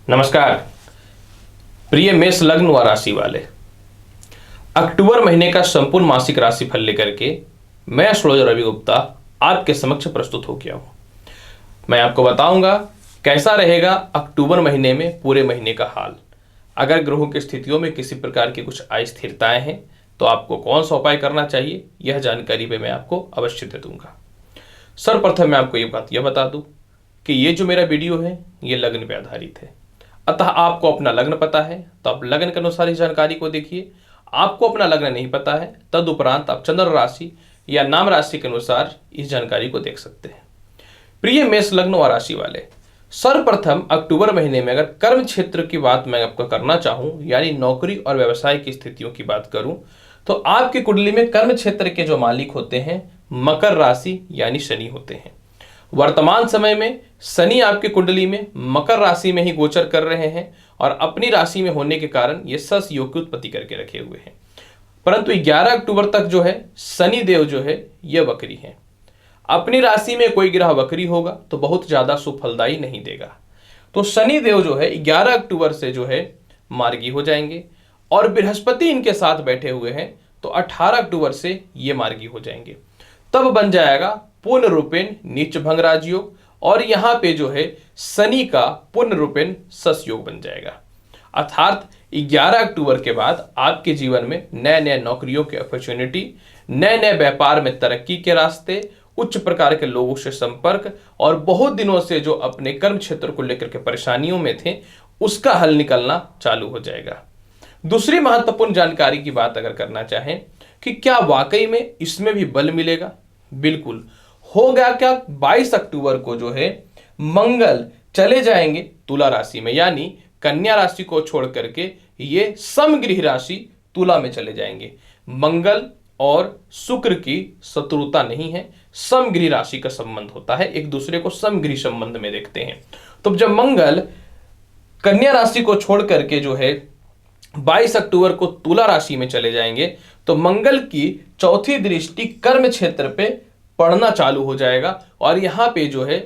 नमस्कार प्रिय मेष लग्न व राशि वाले। अक्टूबर महीने का संपूर्ण मासिक राशि फल लेकर के मैं एस्ट्रोलॉजर रवि गुप्ता आपके समक्ष प्रस्तुत हो गया हूं। मैं आपको बताऊंगा कैसा रहेगा अक्टूबर महीने में पूरे महीने का हाल। अगर ग्रहों की स्थितियों में किसी प्रकार की कुछ अस्थिरताएं हैं तो आपको कौन सा उपाय करना चाहिए, यह जानकारी भी मैं आपको अवश्य दे दूंगा। सर्वप्रथम मैं आपको यह बता दूं कि ये जो मेरा वीडियो है ये लग्न पे आधारित है, अतः आपको अपना लग्न पता है तो आप लग्न के अनुसार इस जानकारी को देखिए। आपको अपना लग्न नहीं पता है तदुपरांत आप चंद्र राशि या नाम राशि के अनुसार इस जानकारी को देख सकते हैं। प्रिय मेष लग्न और राशि वाले, सर्वप्रथम अक्टूबर महीने में अगर कर्म क्षेत्र की बात मैं आपको करना चाहूं यानी नौकरी और व्यवसाय की स्थितियों की बात करूं तो आपकी कुंडली में कर्म क्षेत्र के जो मालिक होते हैं मकर राशि यानी शनि होते हैं। वर्तमान समय में शनि आपकी कुंडली में मकर राशि में ही गोचर कर रहे हैं और अपनी राशि में होने के कारण ये सस योग की उत्पत्ति करके रखे हुए हैं। परंतु 11 अक्टूबर तक जो है शनि देव जो है यह वक्री है। अपनी राशि में कोई ग्रह वक्री होगा तो बहुत ज्यादा सुफलदायी नहीं देगा। तो शनि देव जो है 11 अक्टूबर से जो है मार्गी हो जाएंगे और बृहस्पति इनके साथ बैठे हुए हैं तो 18 अक्टूबर से ये मार्गी हो जाएंगे। तब बन जाएगा पूर्ण रूपेण नीच भंग राजयोग और यहां पे जो है शनि का पूर्ण रूपेण सस योग बन जाएगा। अर्थात 11 अक्टूबर के बाद आपके जीवन में नए नए नौकरियों के अपॉर्चुनिटी, नए नए व्यापार में तरक्की के रास्ते, उच्च प्रकार के लोगों से संपर्क और बहुत दिनों से जो अपने कर्म क्षेत्र को लेकर के परेशानियों में थे उसका हल निकलना चालू हो जाएगा। दूसरी महत्वपूर्ण जानकारी की बात अगर करना चाहें कि क्या वाकई में इसमें भी बल मिलेगा, बिल्कुल हो गया। क्या 22 अक्टूबर को जो है मंगल चले जाएंगे तुला राशि में, यानी कन्या राशि को छोड़ करके ये समगृह राशि तुला में चले जाएंगे। मंगल और शुक्र की शत्रुता नहीं है, समगृह राशि का संबंध होता है, एक दूसरे को समगृह संबंध में देखते हैं। तो जब मंगल कन्या राशि को छोड़ करके जो है 22 अक्टूबर को तुला राशि में चले जाएंगे तो मंगल की चौथी दृष्टि कर्म क्षेत्र पे पढ़ना चालू हो जाएगा और यहां पे जो है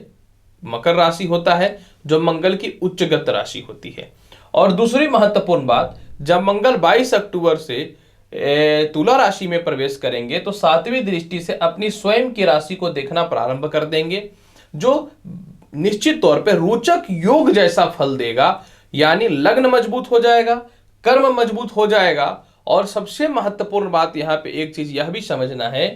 मकर राशि होता है जो मंगल की उच्चगत राशि होती है। और दूसरी महत्वपूर्ण बात, जब मंगल 22 अक्टूबर से तुला राशि में प्रवेश करेंगे तो सातवीं दृष्टि से अपनी स्वयं की राशि को देखना प्रारंभ कर देंगे जो निश्चित तौर पे रोचक योग जैसा फल देगा, यानी लग्न मजबूत हो जाएगा, कर्म मजबूत हो जाएगा। और सबसे महत्वपूर्ण बात यहां पे एक चीज यह भी समझना है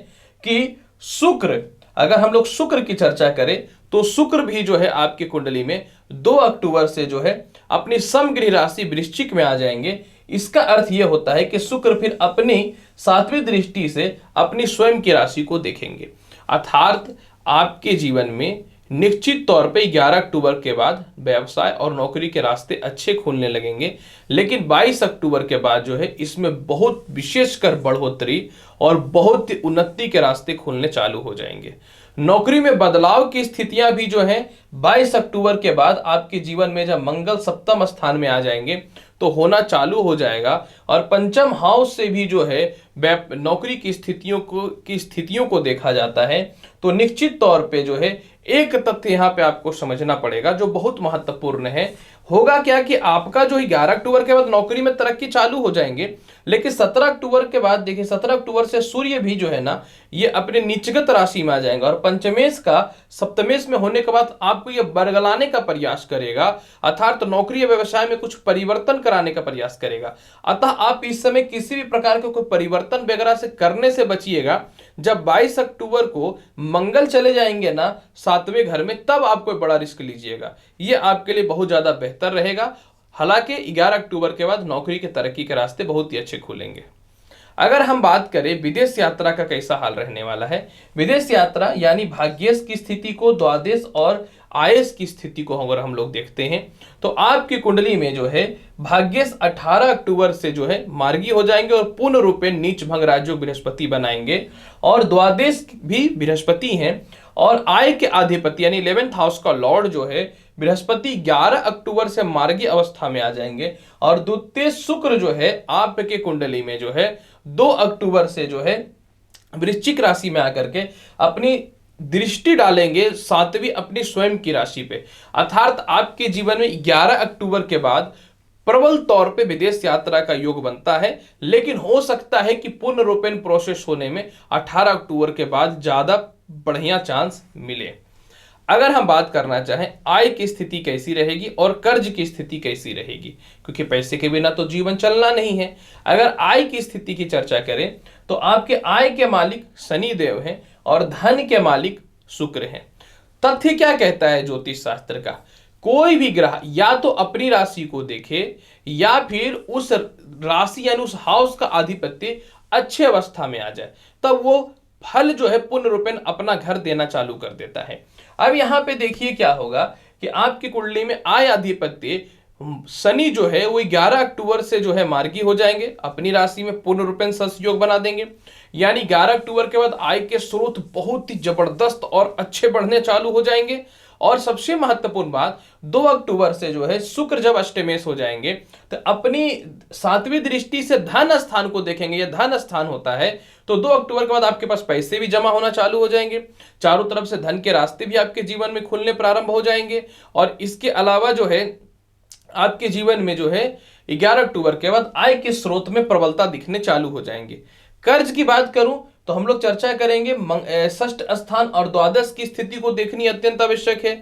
कि शुक्र, अगर हम लोग शुक्र की चर्चा करें तो शुक्र भी जो है आपकी कुंडली में 2 अक्टूबर से जो है अपनी समगृह राशि वृश्चिक में आ जाएंगे। इसका अर्थ यह होता है कि शुक्र फिर अपनी सातवीं दृष्टि से अपनी स्वयं की राशि को देखेंगे। अर्थात आपके जीवन में निश्चित तौर पे 11 अक्टूबर के बाद व्यवसाय और नौकरी के रास्ते अच्छे खुलने लगेंगे, लेकिन 22 अक्टूबर के बाद जो है इसमें बहुत विशेषकर बढ़ोतरी और बहुत ही उन्नति के रास्ते खुलने चालू हो जाएंगे। नौकरी में बदलाव की स्थितियां भी जो है 22 अक्टूबर के बाद आपके जीवन में जब मंगल सप्तम स्थान में आ जाएंगे तो होना चालू हो जाएगा। और पंचम हाउस से भी जो है नौकरी की स्थितियों को देखा जाता है तो निश्चित तौर पे जो है एक तथ्य यहां पे आपको समझना पड़ेगा जो बहुत महत्वपूर्ण है। होगा क्या कि आपका जो 11 अक्टूबर के बाद नौकरी में तरक्की चालू हो जाएंगे, लेकिन 17 अक्टूबर के बाद देखिए 17 अक्टूबर से सूर्य भी जो है ना ये अपने नीचगत राशि में आ जाएगा और पंचमेश का सप्तमेश में होने के बाद आपको ये बरगलाने का प्रयास करेगा, अर्थात तो नौकरी या व्यवसाय में कुछ परिवर्तन कराने का प्रयास करेगा। अतः आप इस समय किसी भी प्रकार के कोई परिवर्तन वगैरह से करने से बचिएगा। जब 22 अक्टूबर को मंगल चले जाएंगे ना 7वें घर में, तब आप कोई बड़ा रिस्क लीजिएगा, ये आपके लिए बहुत ज्यादा बेहतर रहेगा। हालांकि 11 अक्टूबर के बाद नौकरी के तरक्की के रास्ते बहुत ही अच्छे खुलेंगे। अगर हम बात करें विदेश यात्रा का कैसा हाल रहने वाला है, विदेश यात्रा यानी भाग्येश की स्थिति को, द्वादश और आयस की स्थिति को अगर हम लोग देखते हैं तो आपकी कुंडली में जो है भाग्येश 18 अक्टूबर से जो है मार्गी हो जाएंगे और पूर्ण रूपे नीच भंग राजयोग बृहस्पति बनाएंगे और द्वादश भी बृहस्पति हैं और आय के अधिपति यानी 11th हाउस का लॉर्ड जो है बृहस्पति 11 अक्टूबर से मार्गी अवस्था में आ जाएंगे और द्वितीय शुक्र जो है आपके कुंडली में जो है 2 अक्टूबर से जो है वृश्चिक राशि में आकर के अपनी दृष्टि डालेंगे सातवीं अपनी स्वयं की राशि पे, अर्थात आपके जीवन में 11 अक्टूबर के बाद प्रबल तौर पे विदेश यात्रा का योग बनता है, लेकिन हो सकता है कि पूर्ण रूपेण प्रोसेस होने में 18 अक्टूबर के बाद ज्यादा बढ़िया चांस मिले। अगर हम बात करना चाहें आय की स्थिति कैसी रहेगी और कर्ज की स्थिति कैसी रहेगी, क्योंकि पैसे के बिना तो जीवन चलना नहीं है। अगर आय की स्थिति की चर्चा करें तो आपके आय के मालिक शनि देव हैं और धन के मालिक शुक्र हैं। तथ्य क्या कहता है ज्योतिष शास्त्र का, कोई भी ग्रह या तो अपनी राशि को देखे या फिर उस राशि यानी उस हाउस का आधिपत्य अच्छे अवस्था में आ जाए, तब वो फल जो है पूर्ण रूपेण अपना घर देना चालू कर देता है। अब यहां पे देखिए क्या होगा कि आपकी कुंडली में आय अधिपत्य शनि जो है वो 11 अक्टूबर से जो है मार्गी हो जाएंगे, अपनी राशि में पूर्ण रूपेण सहयोग बना देंगे। यानी 11 अक्टूबर के बाद आय के स्रोत बहुत ही जबरदस्त और अच्छे बढ़ने चालू हो जाएंगे। और सबसे महत्वपूर्ण बात, 2 अक्टूबर से जो है शुक्र जब अष्टमेश हो जाएंगे तो अपनी सातवीं दृष्टि से धन स्थान को देखेंगे। यह धन स्थान होता है तो 2 अक्टूबर के बाद आपके पास पैसे भी जमा होना चालू हो जाएंगे, चारों तरफ से धन के रास्ते भी आपके जीवन में खुलने प्रारंभ हो जाएंगे। और इसके अलावा जो है आपके जीवन में जो है 11 अक्टूबर के बाद आय के स्रोत में प्रबलता दिखने चालू हो जाएंगे। कर्ज की बात करूं तो हम लोग चर्चा करेंगे षष्ठ स्थान और द्वादश की स्थिति को देखनी अत्यंत आवश्यक है।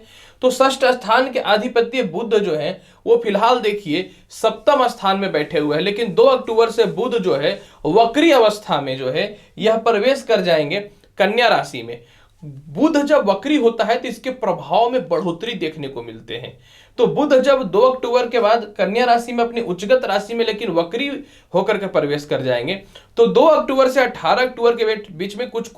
तो षष्ठ स्थान के अधिपति बुध जो है वो फिलहाल देखिए सप्तम स्थान में बैठे हुए हैं, लेकिन 2 अक्टूबर से बुध जो है वक्री अवस्था में जो है यह प्रवेश कर जाएंगे कन्या राशि में। बुध जब वक्री होता है तो इसके प्रभाव में बढ़ोतरी देखने को मिलते हैं। तो बुध जब 2 अक्टूबर के बाद कन्या राशि में अपनी उच्चगत राशि में लेकिन वक्री होकर के प्रवेश कर जाएंगे, तो 2 अक्टूबर से 18 अक्टूबर के बीच में कुछ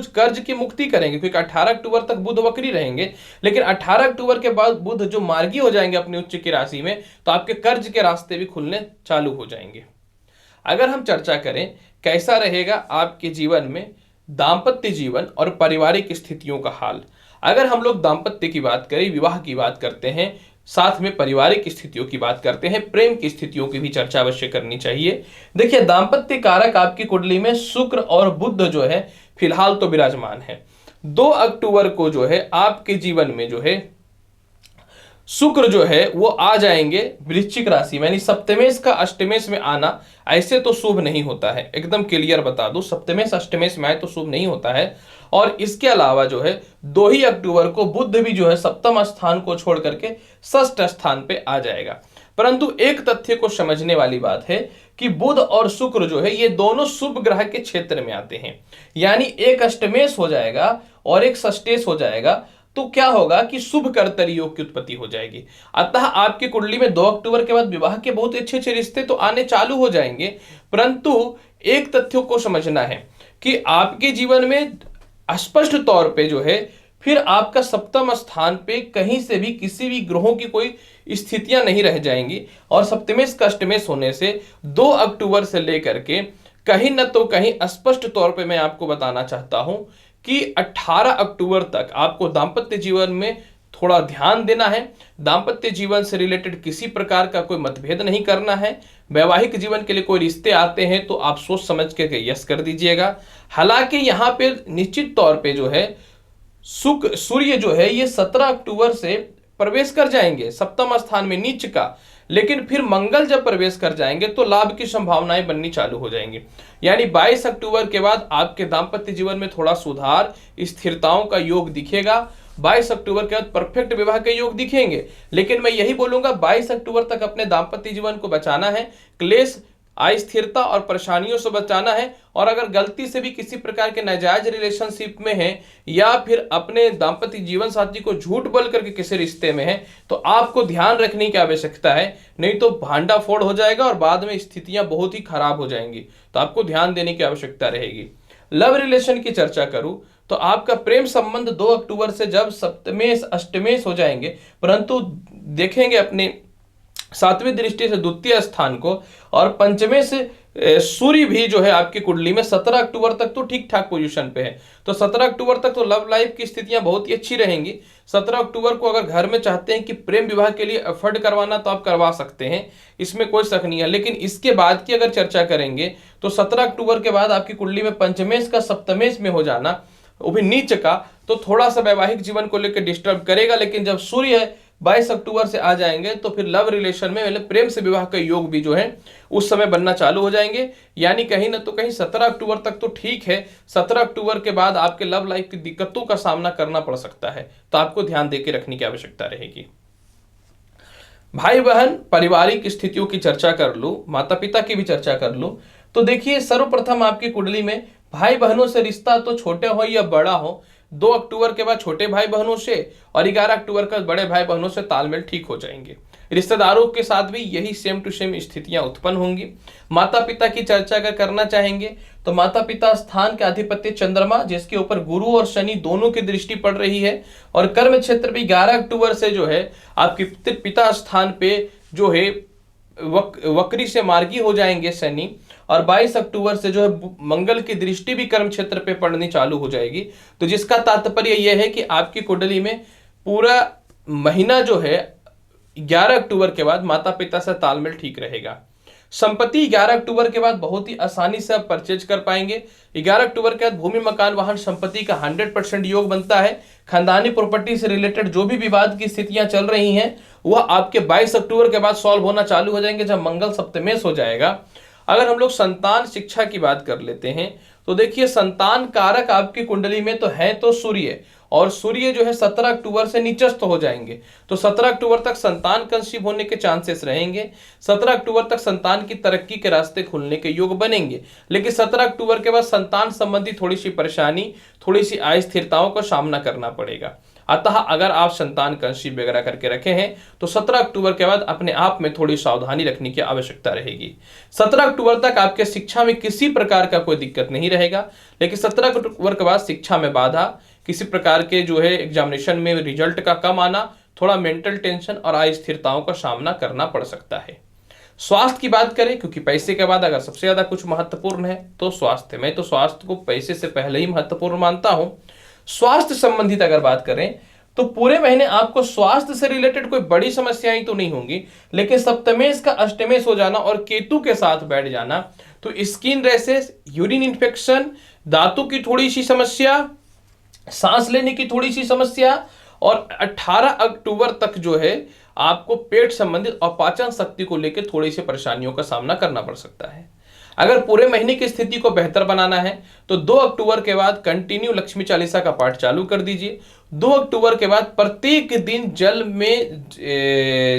कर्ज की मुक्ति करेंगे, क्योंकि 18 अक्टूबर तक बुध वक्री रहेंगे। लेकिन 18 अक्टूबर के बाद बुध जो मार्गी हो जाएंगे अपनी उच्च की राशि में, तो आपके कर्ज के रास्ते भी खुलने चालू हो जाएंगे। अगर हम चर्चा करें कैसा रहेगा आपके जीवन में दाम्पत्य जीवन और पारिवारिक स्थितियों का हाल, अगर हम लोग दाम्पत्य की बात करें, विवाह की बात करते हैं, साथ में पारिवारिक स्थितियों की बात करते हैं, प्रेम की स्थितियों की भी चर्चा अवश्य करनी चाहिए। देखिए दाम्पत्य कारक आपकी कुंडली में शुक्र और बुध जो है फिलहाल तो विराजमान है। 2 अक्टूबर को जो है आपके जीवन में जो है शुक्र जो है वो आ जाएंगे वृश्चिक राशि में, यानी सप्तमेश का अष्टमेश में आना ऐसे तो शुभ नहीं होता है, एकदम क्लियर बता दूं, सप्तमेश अष्टमेश में आए तो शुभ नहीं होता है। और इसके अलावा जो है 2 ही अक्टूबर को बुध भी जो है सप्तम स्थान को छोड़ करके षष्ठ स्थान पे आ जाएगा। परंतु एक तथ्य को समझने वाली बात है कि बुध और शुक्र जो है ये दोनों शुभ ग्रह के क्षेत्र में आते हैं, यानी एक अष्टमेश हो जाएगा और एक षष्टेश हो जाएगा, तो क्या होगा कि शुभ कर्तरी योग की उत्पत्ति हो जाएगी। अतः आपकी कुंडली में 2 अक्टूबर के बाद विवाह के बहुत अच्छे अच्छे रिश्ते तो आने चालू हो जाएंगे, परंतु एक तथ्य को समझना है कि आपके जीवन में स्पष्ट तौर पे जो है फिर आपका सप्तम स्थान पे कहीं से भी किसी भी ग्रहों की कोई स्थितियां नहीं रह जाएंगी। और सप्तमेश का अष्टमेश होने से 2 अक्टूबर से लेकर के कहीं न तो कहीं स्पष्ट तौर पे मैं आपको बताना चाहता हूं कि 18 अक्टूबर तक आपको दाम्पत्य जीवन में थोड़ा ध्यान देना है। दाम्पत्य जीवन से रिलेटेड किसी प्रकार का कोई मतभेद नहीं करना है। वैवाहिक जीवन के लिए कोई रिश्ते आते हैं तो आप सोच समझ के यस कर दीजिएगा। हालांकि यहाँ पे निश्चित तौर पे जो है सूर्य जो है ये 17 अक्टूबर से प्रवेश कर जाएंगे सप्तम स्थान में नीच का, लेकिन फिर मंगल जब प्रवेश कर जाएंगे तो लाभ की संभावनाएं बननी चालू हो जाएंगी। यानी 22 अक्टूबर के बाद आपके दाम्पत्य जीवन में थोड़ा सुधार, स्थिरताओं का योग दिखेगा। 22 अक्टूबर के बाद परफेक्ट विवाह के योग दिखेंगे। लेकिन मैं यही बोलूंगा 22 अक्टूबर तक अपने दाम्पत्य जीवन को बचाना है, क्लेश, अस्थिरता और परेशानियों से बचाना है। और अगर गलती से भी किसी प्रकार के नाजायज रिलेशनशिप में है या फिर अपने दाम्पत्य जीवन साथी को झूठ बोल करके किसी रिश्ते में है तो आपको ध्यान रखने की आवश्यकता है, नहीं तो भांडा फोड़ हो जाएगा और बाद में स्थितियां बहुत ही खराब हो जाएंगी। तो आपको ध्यान देने की आवश्यकता रहेगी। लव रिलेशन की चर्चा करूं तो आपका प्रेम संबंध 2 अक्टूबर से जब सप्तमेश अष्टमेश हो जाएंगे, परंतु देखेंगे अपने सातवीं दृष्टि से द्वितीय स्थान को, और पंचमे से सूर्य भी जो है आपकी कुंडली में 17 अक्टूबर तक तो ठीक ठाक पोजीशन पे है। तो 17 अक्टूबर तक तो लव लाइफ की स्थितियां बहुत ही अच्छी रहेंगी। 17 अक्टूबर को अगर घर में चाहते हैं कि प्रेम विवाह के लिए एफर्ट करवाना तो आप करवा सकते हैं, इसमें कोई शक नहीं है। लेकिन इसके बाद की अगर चर्चा करेंगे तो 17 अक्टूबर के बाद आपकी कुंडली में पंचमेश का सप्तमेश में हो जाना वो भी नीच का, तो थोड़ा सा वैवाहिक जीवन को लेकर डिस्टर्ब करेगा। लेकिन जब सूर्य 22 अक्टूबर से आ जाएंगे तो फिर लव रिलेशन में, मतलब प्रेम से विवाह का योग भी जो है उस समय बनना चालू हो जाएंगे। यानी कहीं ना तो कहीं 17 अक्टूबर तक तो ठीक है, 17 अक्टूबर के बाद आपके लव लाइफ की दिक्कतों का सामना करना पड़ सकता है, तो आपको ध्यान देकर रखने की आवश्यकता रहेगी। भाई बहन पारिवारिक स्थितियों की चर्चा कर लूं, माता पिता की भी चर्चा कर लूं, तो देखिए सर्वप्रथम आपकी कुंडली में भाई बहनों से रिश्ता तो छोटे हो या बड़ा हो, 2 अक्टूबर के बाद छोटे भाई बहनों से और 11 अक्टूबर का बड़े भाई बहनों से तालमेल ठीक हो जाएंगे। रिश्तेदारों के साथ भी यही सेम टू सेम स्थितियां उत्पन्न होंगी। माता पिता की चर्चा अगर करना चाहेंगे तो माता पिता स्थान के अधिपति चंद्रमा, जिसके ऊपर गुरु और शनि दोनों की दृष्टि पड़ रही है, और कर्म क्षेत्र भी 11 अक्टूबर से जो है आपके पिता स्थान पे जो है वक्री से मार्गी हो जाएंगे शनि, और 22 अक्टूबर से जो है मंगल की दृष्टि भी कर्म क्षेत्र पे पड़नी चालू हो जाएगी। तो जिसका तात्पर्य यह है कि आपकी कुंडली में पूरा महीना जो है 11 अक्टूबर के बाद माता पिता से तालमेल ठीक रहेगा। संपत्ति 11 अक्टूबर के बाद बहुत ही आसानी से आप परचेज कर पाएंगे। 11 अक्टूबर के बाद भूमि मकान वाहन संपत्ति का 100% योग बनता है। खानदानी प्रॉपर्टी से रिलेटेड जो भी विवाद की स्थितियां चल रही हैं वह आपके 22 अक्टूबर के बाद सॉल्व होना चालू हो जाएंगे, जब मंगल सप्तमेश हो जाएगा। अगर हम लोग संतान शिक्षा की बात कर लेते हैं तो देखिए संतान कारक आपकी कुंडली में तो है तो सूर्य, और सूर्य जो है 17 अक्टूबर से नीचस्थ हो जाएंगे, तो 17 अक्टूबर तक संतान कंसीव होने के चांसेस रहेंगे। 17 अक्टूबर तक संतान की तरक्की के रास्ते खुलने के योग बनेंगे। लेकिन 17 अक्टूबर के बाद संतान संबंधी थोड़ी सी परेशानी, थोड़ी सी अस्थिरताओं का सामना करना पड़ेगा। अतः अगर आप संतान कंसीव वगैरह करके रखे हैं तो 17 अक्टूबर के बाद अपने आप में थोड़ी सावधानी रखने की आवश्यकता रहेगी। 17 अक्टूबर तक आपके शिक्षा में किसी प्रकार का कोई दिक्कत नहीं रहेगा, लेकिन 17 अक्टूबर के बाद शिक्षा में बाधा, किसी प्रकार के जो है एग्जामिनेशन में रिजल्ट का कम आना, थोड़ा मेंटल टेंशन और अस्थिरताओं का सामना करना पड़ सकता है। स्वास्थ्य की बात करें, क्योंकि पैसे के बाद अगर सबसे ज्यादा कुछ महत्वपूर्ण है तो स्वास्थ्य। मैं तो स्वास्थ्य को पैसे से पहले ही महत्वपूर्ण मानता हूं। स्वास्थ्य संबंधित अगर बात करें तो पूरे महीने आपको स्वास्थ्य से रिलेटेड कोई बड़ी समस्याएं तो नहीं होंगी, लेकिन सप्तमेश का अष्टमेश हो जाना और केतु के साथ बैठ जाना तो स्किन रैशेस, यूरिन इन्फेक्शन, दांतों की थोड़ी सी समस्या, सांस लेने की थोड़ी सी समस्या, और 18 अक्टूबर तक जो है आपको पेट संबंधित और पाचन शक्ति को लेकर थोड़ी सी परेशानियों का सामना करना पड़ सकता है। अगर पूरे महीने की स्थिति को बेहतर बनाना है तो 2 अक्टूबर के बाद कंटिन्यू लक्ष्मी चालीसा का पाठ चालू कर दीजिए। 2 अक्टूबर के बाद प्रत्येक दिन जल में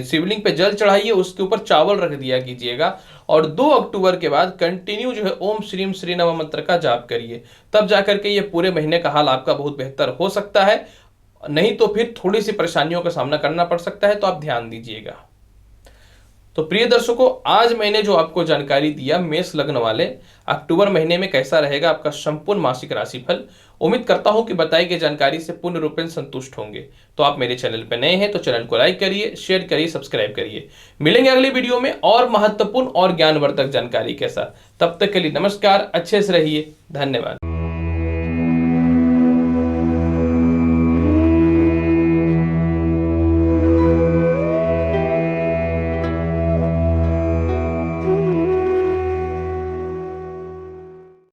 शिवलिंग पे जल चढ़ाइए, उसके ऊपर चावल रख दिया कीजिएगा, और 2 अक्टूबर के बाद कंटिन्यू जो है ओम श्रीम श्री नमः मंत्र का जाप करिए। तब जाकर के ये पूरे महीने का हाल आपका बहुत बेहतर हो सकता है, नहीं तो फिर थोड़ी सी परेशानियों का सामना करना पड़ सकता है, तो आप ध्यान दीजिएगा। तो प्रिय दर्शकों, आज मैंने जो आपको जानकारी दिया मेष लग्न वाले अक्टूबर महीने में कैसा रहेगा आपका संपूर्ण मासिक राशिफल, उम्मीद करता हूं कि बताई गई जानकारी से पूर्ण रूपेण संतुष्ट होंगे। तो आप मेरे चैनल पर नए हैं तो चैनल को लाइक करिए, शेयर करिए, सब्सक्राइब करिए। मिलेंगे अगली वीडियो में और महत्वपूर्ण और ज्ञानवर्धक जानकारी के साथ। तब तक के लिए नमस्कार, अच्छे से रहिए, धन्यवाद।